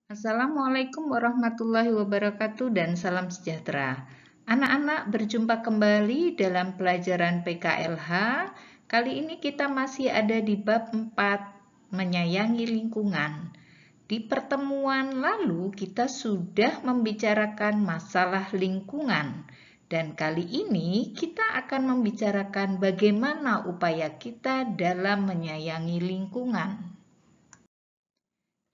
Assalamualaikum warahmatullahi wabarakatuh dan salam sejahtera. Anak-anak, berjumpa kembali dalam pelajaran PKLH. Kali ini kita masih ada di bab 4, menyayangi lingkungan. Di pertemuan lalu kita sudah membicarakan masalah lingkungan. Dan kali ini kita akan membicarakan bagaimana upaya kita dalam menyayangi lingkungan.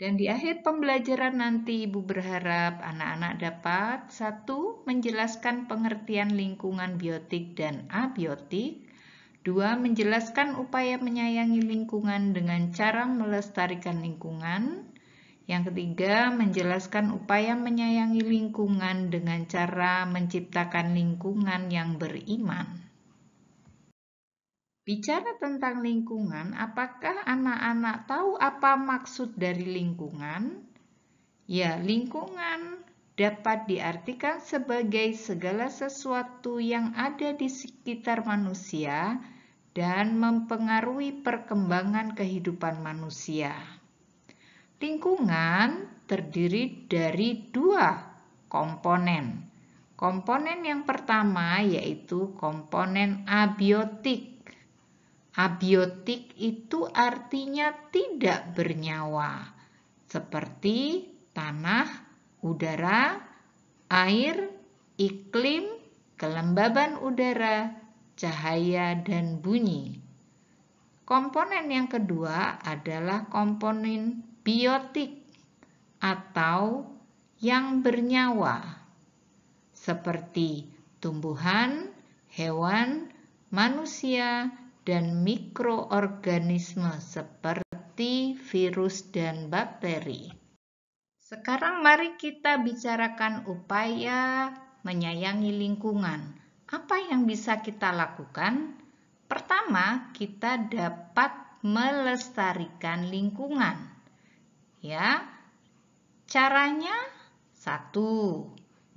Dan di akhir pembelajaran nanti Ibu berharap anak-anak dapat 1. Menjelaskan pengertian lingkungan biotik dan abiotik. 2. Menjelaskan upaya menyayangi lingkungan dengan cara melestarikan lingkungan. Yang ketiga, menjelaskan upaya menyayangi lingkungan dengan cara menciptakan lingkungan yang beriman. Bicara tentang lingkungan, apakah anak-anak tahu apa maksud dari lingkungan? Ya, lingkungan dapat diartikan sebagai segala sesuatu yang ada di sekitar manusia dan mempengaruhi perkembangan kehidupan manusia. Lingkungan terdiri dari 2 komponen. Komponen yang pertama yaitu komponen abiotik. Abiotik itu artinya tidak bernyawa, seperti tanah, udara, air, iklim, kelembaban udara, cahaya, dan bunyi. Komponen yang kedua adalah komponen biotik atau yang bernyawa, seperti tumbuhan, hewan, manusia, dan mikroorganisme seperti virus dan bakteri. Sekarang mari kita bicarakan upaya menyayangi lingkungan. Apa yang bisa kita lakukan? Pertama, kita dapat melestarikan lingkungan. Ya, caranya 1.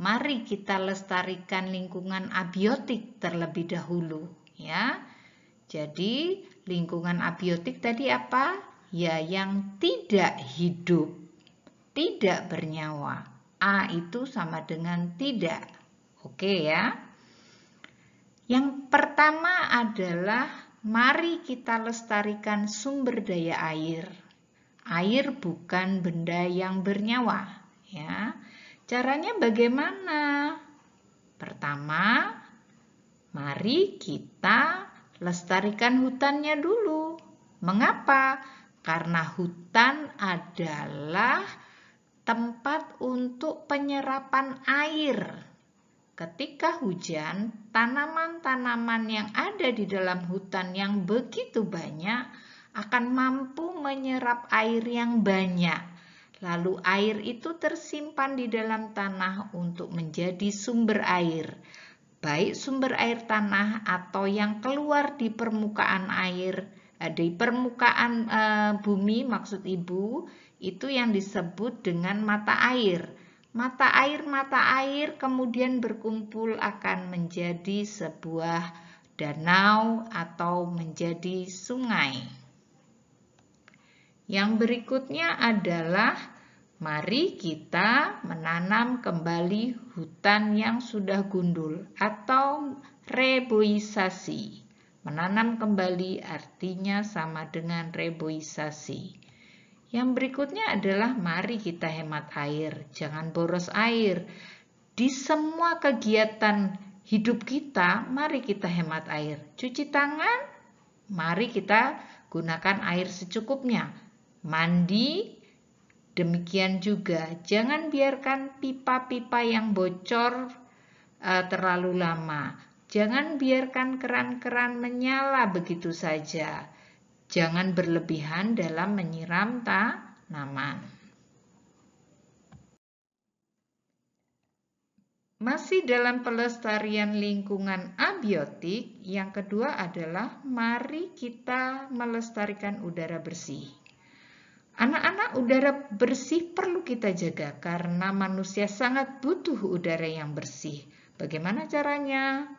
Mari kita lestarikan lingkungan abiotik terlebih dahulu, ya. Jadi, lingkungan abiotik tadi apa? Ya, yang tidak hidup, tidak bernyawa. A itu sama dengan tidak. Oke ya. Yang pertama adalah mari kita lestarikan sumber daya air. Air bukan benda yang bernyawa, ya. Caranya bagaimana? Pertama, mari kita lestarikan hutannya dulu. Mengapa? Karena hutan adalah tempat untuk penyerapan air. Ketika hujan, tanaman-tanaman yang ada di dalam hutan yang begitu banyak akan mampu menyerap air yang banyak. Lalu air itu tersimpan di dalam tanah untuk menjadi sumber air. Baik sumber air tanah atau yang keluar di permukaan air, di permukaan bumi maksud Ibu, itu yang disebut dengan mata air. Mata air kemudian berkumpul akan menjadi sebuah danau atau menjadi sungai. Yang berikutnya adalah mari kita menanam kembali hutan yang sudah gundul atau reboisasi. Menanam kembali artinya sama dengan reboisasi. Yang berikutnya adalah mari kita hemat air, jangan boros air. Di semua kegiatan hidup kita, mari kita hemat air. Cuci tangan, mari kita gunakan air secukupnya. Mandi, demikian juga. Jangan biarkan pipa-pipa yang bocor terlalu lama. Jangan biarkan keran-keran menyala begitu saja. Jangan berlebihan dalam menyiram tanaman. Masih dalam pelestarian lingkungan abiotik, yang kedua adalah mari kita melestarikan udara bersih. Anak-anak, udara bersih perlu kita jaga karena manusia sangat butuh udara yang bersih. Bagaimana caranya?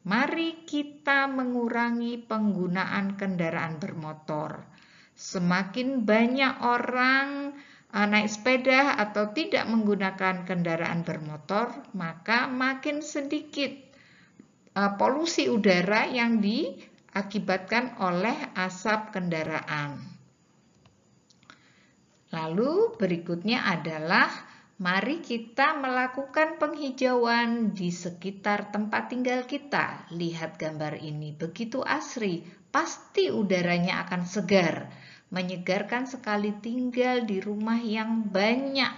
Mari kita mengurangi penggunaan kendaraan bermotor. Semakin banyak orang naik sepeda atau tidak menggunakan kendaraan bermotor, maka makin sedikit polusi udara yang diakibatkan oleh asap kendaraan. Lalu berikutnya adalah mari kita melakukan penghijauan di sekitar tempat tinggal kita. Lihat gambar ini, begitu asri, pasti udaranya akan segar. Menyegarkan sekali tinggal di rumah yang banyak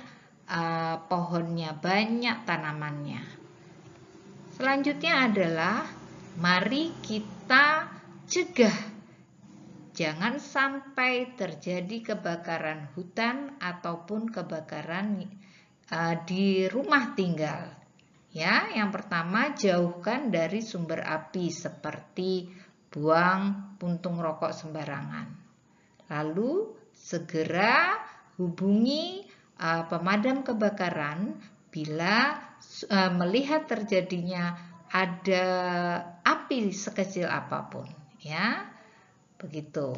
pohonnya, banyak tanamannya. Selanjutnya adalah mari kita cegah. Jangan sampai terjadi kebakaran hutan ataupun kebakaran di rumah tinggal. Ya, yang pertama jauhkan dari sumber api seperti buang puntung rokok sembarangan. Lalu segera hubungi pemadam kebakaran bila melihat terjadinya ada api sekecil apapun, ya. Begitu.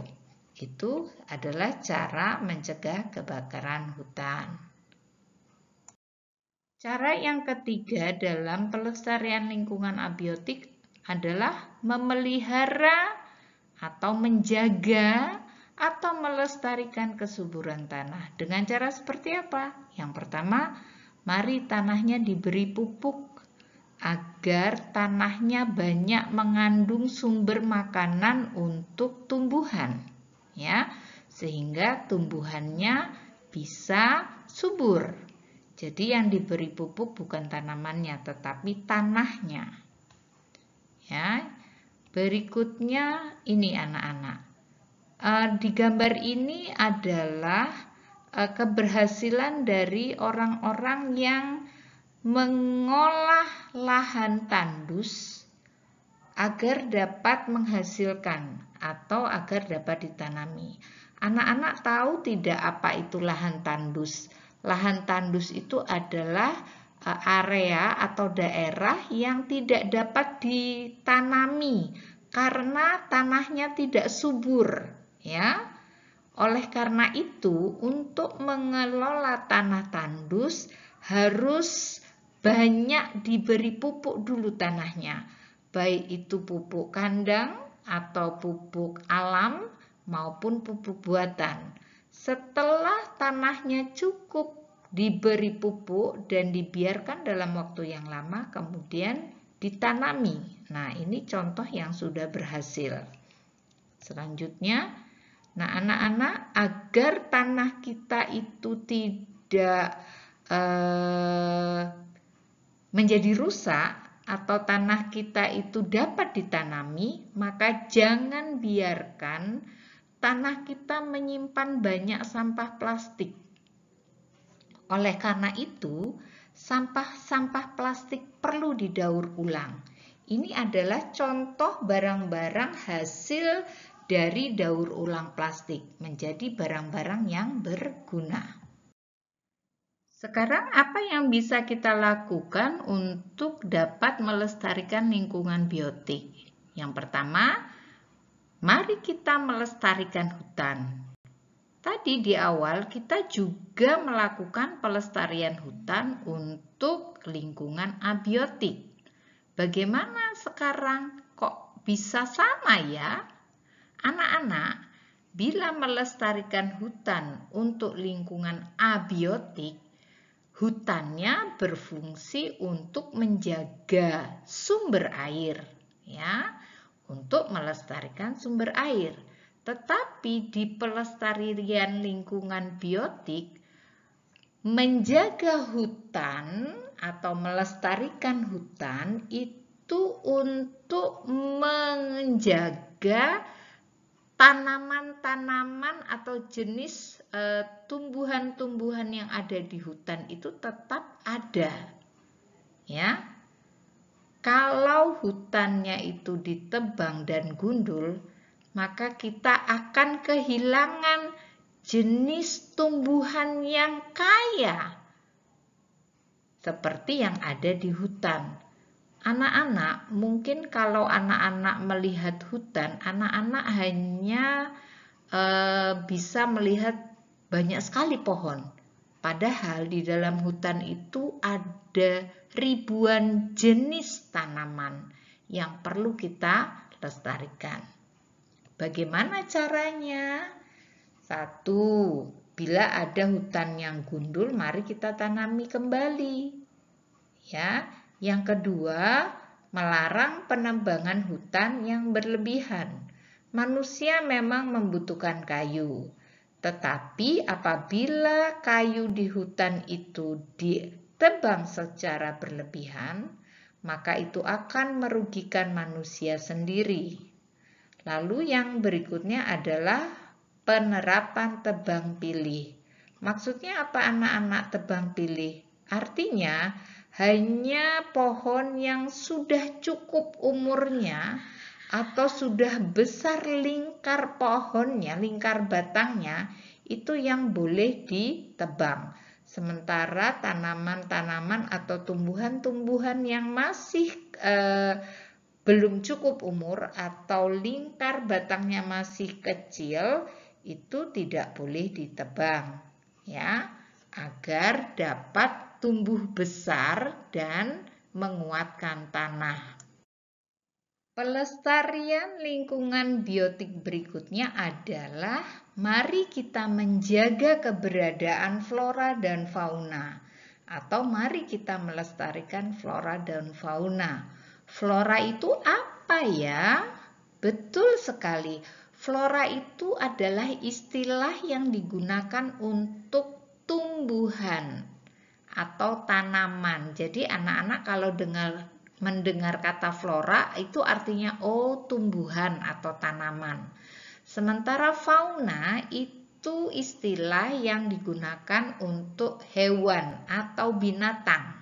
Itu adalah cara mencegah kebakaran hutan. Cara yang ketiga dalam pelestarian lingkungan abiotik adalah memelihara atau menjaga atau melestarikan kesuburan tanah. Dengan cara seperti apa? Yang pertama, mari tanahnya diberi pupuk agar tanahnya banyak mengandung sumber makanan untuk tumbuhan, ya, sehingga tumbuhannya bisa subur. Jadi yang diberi pupuk bukan tanamannya, tetapi tanahnya. Ya. Berikutnya ini anak-anak. Di gambar ini adalah keberhasilan dari orang-orang yang mengolah lahan tandus agar dapat menghasilkan atau agar dapat ditanami. Anak-anak tahu tidak apa itu lahan tandus? Lahan tandus itu adalah area atau daerah yang tidak dapat ditanami karena tanahnya tidak subur. Ya, oleh karena itu untuk mengelola tanah tandus harus banyak diberi pupuk dulu tanahnya, baik itu pupuk kandang atau pupuk alam maupun pupuk buatan. Setelah tanahnya cukup diberi pupuk dan dibiarkan dalam waktu yang lama, kemudian ditanami. Nah, ini contoh yang sudah berhasil. Selanjutnya, nah, anak-anak, agar tanah kita itu tidak menjadi rusak atau tanah kita itu dapat ditanami, maka jangan biarkan tanah kita menyimpan banyak sampah plastik. Oleh karena itu, sampah-sampah plastik perlu didaur ulang. Ini adalah contoh barang-barang hasil dari daur ulang plastik menjadi barang-barang yang berguna. Sekarang apa yang bisa kita lakukan untuk dapat melestarikan lingkungan biotik? Yang pertama, mari kita melestarikan hutan. Tadi di awal kita juga melakukan pelestarian hutan untuk lingkungan abiotik. Bagaimana sekarang kok bisa sama ya? Anak-anak, bila melestarikan hutan untuk lingkungan abiotik, hutannya berfungsi untuk menjaga sumber air, ya, untuk melestarikan sumber air. Tetapi di pelestarian lingkungan biotik, menjaga hutan atau melestarikan hutan itu untuk menjaga tanaman-tanaman atau jenis tumbuhan-tumbuhan yang ada di hutan itu tetap ada. Ya. Kalau hutannya itu ditebang dan gundul, maka kita akan kehilangan jenis tumbuhan yang kaya seperti yang ada di hutan. Anak-anak, mungkin kalau anak-anak melihat hutan, anak-anak hanya bisa melihat banyak sekali pohon. Padahal di dalam hutan itu ada ribuan jenis tanaman yang perlu kita lestarikan. Bagaimana caranya? Satu, bila ada hutan yang gundul, mari kita tanami kembali. Ya, yang kedua, melarang penebangan hutan yang berlebihan. Manusia memang membutuhkan kayu, tetapi apabila kayu di hutan itu ditebang secara berlebihan, maka itu akan merugikan manusia sendiri. Lalu yang berikutnya adalah penerapan tebang pilih. Maksudnya apa anak-anak tebang pilih? Artinya hanya pohon yang sudah cukup umurnya atau sudah besar lingkar pohonnya, lingkar batangnya, itu yang boleh ditebang. Sementara tanaman-tanaman atau tumbuhan-tumbuhan yang masih belum cukup umur atau lingkar batangnya masih kecil, itu tidak boleh ditebang, ya, agar dapat tumbuh besar dan menguatkan tanah. Pelestarian lingkungan biotik berikutnya adalah mari kita menjaga keberadaan flora dan fauna, atau mari kita melestarikan flora dan fauna. Flora itu apa ya? Betul sekali. Flora itu adalah istilah yang digunakan untuk tumbuhan atau tanaman. Jadi anak-anak kalau mendengar kata flora itu artinya tumbuhan atau tanaman. Sementara fauna itu istilah yang digunakan untuk hewan atau binatang.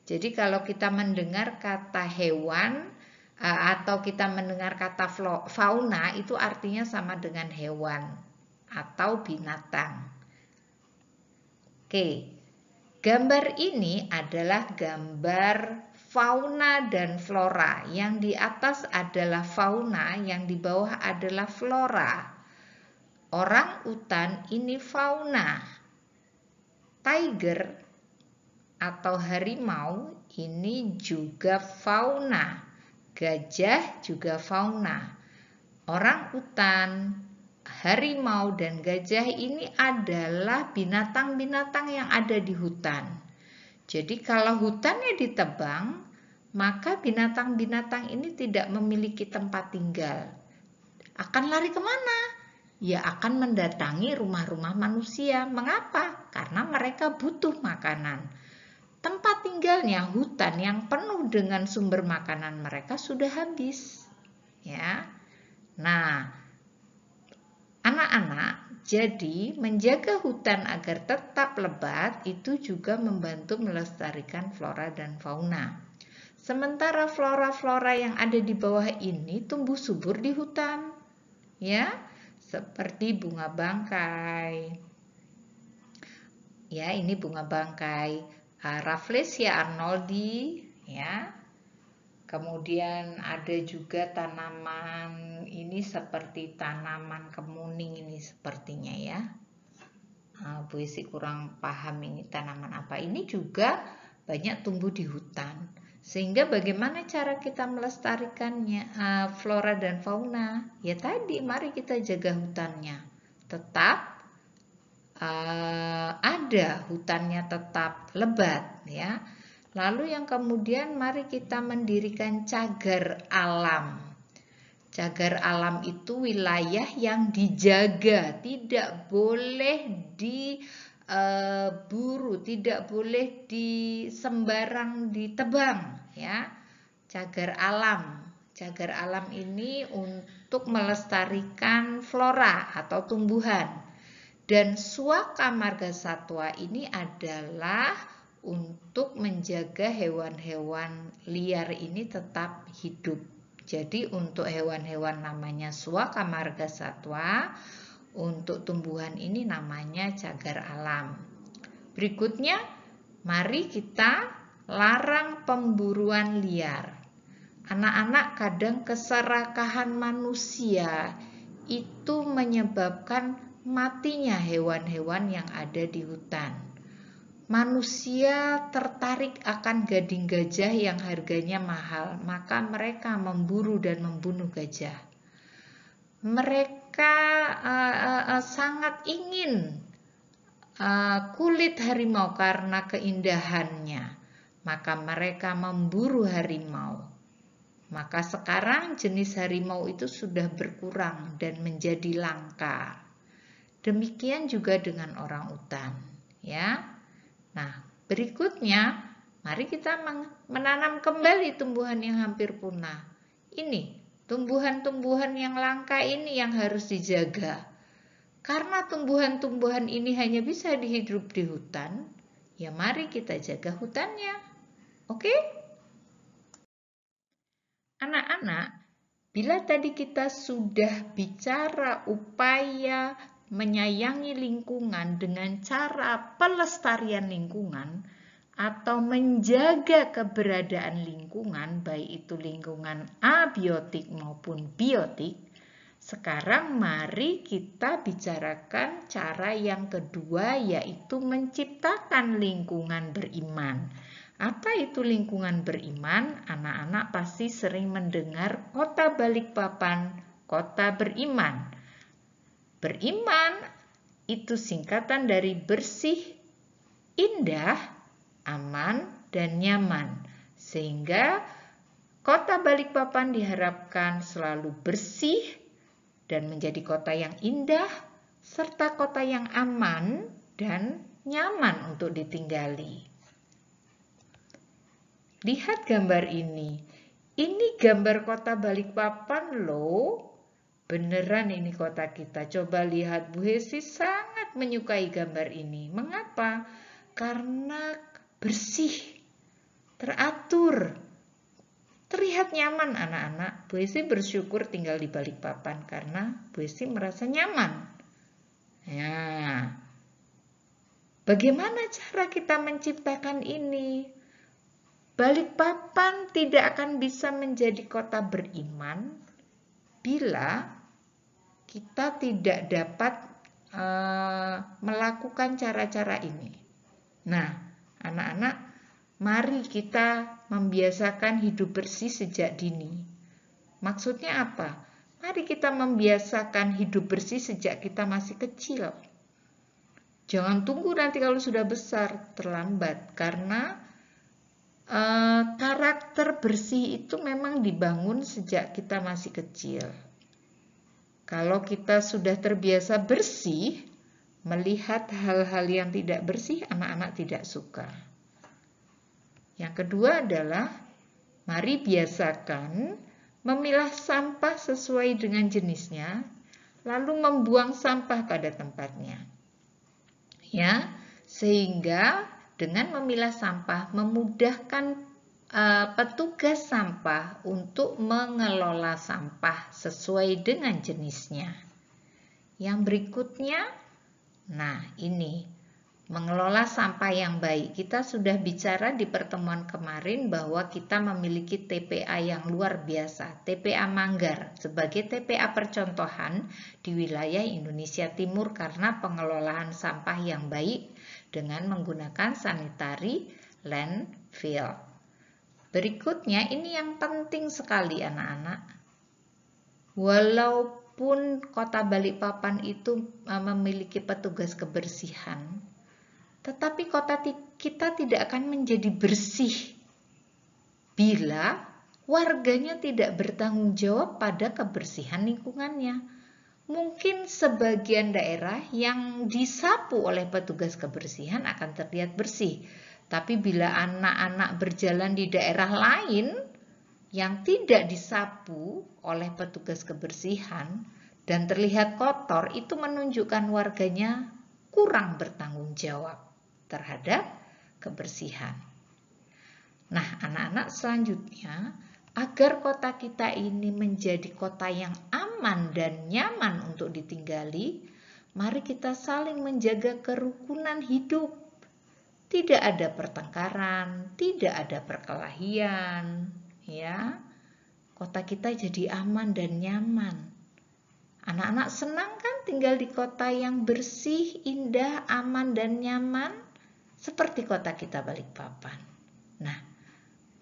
Jadi kalau kita mendengar kata hewan atau kita mendengar kata fauna, itu artinya sama dengan hewan atau binatang. Oke, gambar ini adalah gambar fauna dan flora. Yang di atas adalah fauna, yang di bawah adalah flora. Orang utan ini fauna. Tiger atau harimau ini juga fauna. Gajah juga fauna. Orang utan, harimau, dan gajah ini adalah binatang-binatang yang ada di hutan. Jadi kalau hutannya ditebang, maka binatang-binatang ini tidak memiliki tempat tinggal. Akan lari kemana? Ya akan mendatangi rumah-rumah manusia. Mengapa? Karena mereka butuh makanan. Tempat tinggalnya hutan yang penuh dengan sumber makanan mereka sudah habis. Ya. Nah, anak-anak, jadi menjaga hutan agar tetap lebat itu juga membantu melestarikan flora dan fauna. Sementara flora-flora yang ada di bawah ini tumbuh subur di hutan. Ya, seperti bunga bangkai. Ya, ini bunga bangkai Rafflesia arnoldi, ya. Kemudian ada juga tanaman ini seperti tanaman kemuning ini sepertinya ya. Bu Isi kurang paham ini tanaman apa. Ini juga banyak tumbuh di hutan. Sehingga bagaimana cara kita melestarikannya flora dan fauna? Ya tadi mari kita jaga hutannya. Tetap ada hutannya tetap lebat ya. Lalu yang kemudian mari kita mendirikan cagar alam. Cagar alam itu wilayah yang dijaga, tidak boleh diburu, tidak boleh sembarang ditebang ya. Cagar alam. Cagar alam ini untuk melestarikan flora atau tumbuhan. Dan Suaka Margasatwa ini adalah untuk menjaga hewan-hewan liar ini tetap hidup. Jadi untuk hewan-hewan namanya Suaka Margasatwa, untuk tumbuhan ini namanya cagar alam. Berikutnya, mari kita larang pemburuan liar. Anak-anak, kadang keserakahan manusia itu menyebabkan matinya hewan-hewan yang ada di hutan. manusia tertarik akan gading gajah yang harganya mahal, maka mereka memburu dan membunuh gajah. Mereka sangat ingin kulit harimau karena keindahannya, maka mereka memburu harimau. Maka sekarang jenis harimau itu sudah berkurang dan menjadi langka. Demikian juga dengan orang utan, ya. Nah, berikutnya mari kita menanam kembali tumbuhan yang hampir punah. Ini tumbuhan-tumbuhan yang langka ini yang harus dijaga. Karena tumbuhan-tumbuhan ini hanya bisa hidup di hutan, ya mari kita jaga hutannya. Oke? Anak-anak, bila tadi kita sudah bicara upaya menyayangi lingkungan dengan cara pelestarian lingkungan atau menjaga keberadaan lingkungan, baik itu lingkungan abiotik maupun biotik, sekarang mari kita bicarakan cara yang kedua, yaitu menciptakan lingkungan beriman. Apa itu lingkungan beriman? Anak-anak pasti sering mendengar Kota Balikpapan, kota beriman. Beriman itu singkatan dari bersih, indah, aman, dan nyaman. Sehingga Kota Balikpapan diharapkan selalu bersih dan menjadi kota yang indah, serta kota yang aman dan nyaman untuk ditinggali. Lihat gambar ini. Ini gambar Kota Balikpapan loh. Beneran ini kota kita. Coba lihat, Bu Hesi sangat menyukai gambar ini. Mengapa? Karena bersih, teratur, terlihat nyaman anak-anak. Bu Hesi bersyukur tinggal di Balikpapan karena Bu Hesi merasa nyaman. Ya. Bagaimana cara kita menciptakan ini? Balikpapan tidak akan bisa menjadi kota beriman bila kita tidak dapat melakukan cara-cara ini. Nah, anak-anak, mari kita membiasakan hidup bersih sejak dini. Maksudnya apa? Mari kita membiasakan hidup bersih sejak kita masih kecil. Jangan tunggu nanti kalau sudah besar, terlambat, karena karakter bersih itu memang dibangun sejak kita masih kecil. Kalau kita sudah terbiasa bersih, melihat hal-hal yang tidak bersih, anak-anak tidak suka. Yang kedua adalah, mari biasakan memilah sampah sesuai dengan jenisnya, lalu membuang sampah pada tempatnya. Ya, sehingga dengan memilah sampah memudahkan petugas sampah untuk mengelola sampah sesuai dengan jenisnya. Yang berikutnya, nah ini, mengelola sampah yang baik. Kita sudah bicara di pertemuan kemarin bahwa kita memiliki TPA yang luar biasa, TPA Manggar, sebagai TPA percontohan di wilayah Indonesia Timur karena pengelolaan sampah yang baik dengan menggunakan sanitary landfill. Berikutnya, ini yang penting sekali anak-anak. Walaupun Kota Balikpapan itu memiliki petugas kebersihan, tetapi kota kita tidak akan menjadi bersih bila warganya tidak bertanggung jawab pada kebersihan lingkungannya. Mungkin sebagian daerah yang disapu oleh petugas kebersihan akan terlihat bersih. Tapi bila anak-anak berjalan di daerah lain yang tidak disapu oleh petugas kebersihan dan terlihat kotor, itu menunjukkan warganya kurang bertanggung jawab terhadap kebersihan. Nah, anak-anak, selanjutnya, agar kota kita ini menjadi kota yang aman dan nyaman untuk ditinggali, mari kita saling menjaga kerukunan hidup. Tidak ada pertengkaran, tidak ada perkelahian, ya. Kota kita jadi aman dan nyaman. Anak-anak senang kan tinggal di kota yang bersih, indah, aman, dan nyaman? seperti kota kita Balikpapan. Nah,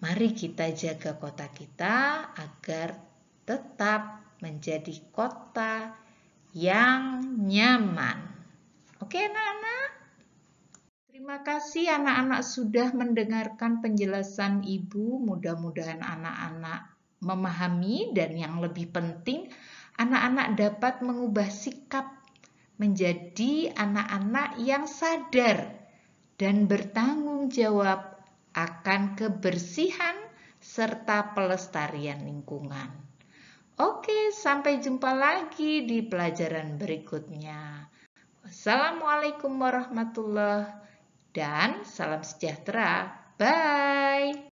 mari kita jaga kota kita agar tetap menjadi kota yang nyaman. Oke, anak-anak? Terima kasih anak-anak sudah mendengarkan penjelasan Ibu. Mudah-mudahan anak-anak memahami dan yang lebih penting, anak-anak dapat mengubah sikap menjadi anak-anak yang sadar dan bertanggung jawab akan kebersihan serta pelestarian lingkungan. Oke, sampai jumpa lagi di pelajaran berikutnya. Wassalamualaikum warahmatullahi wabarakatuh dan salam sejahtera. Bye.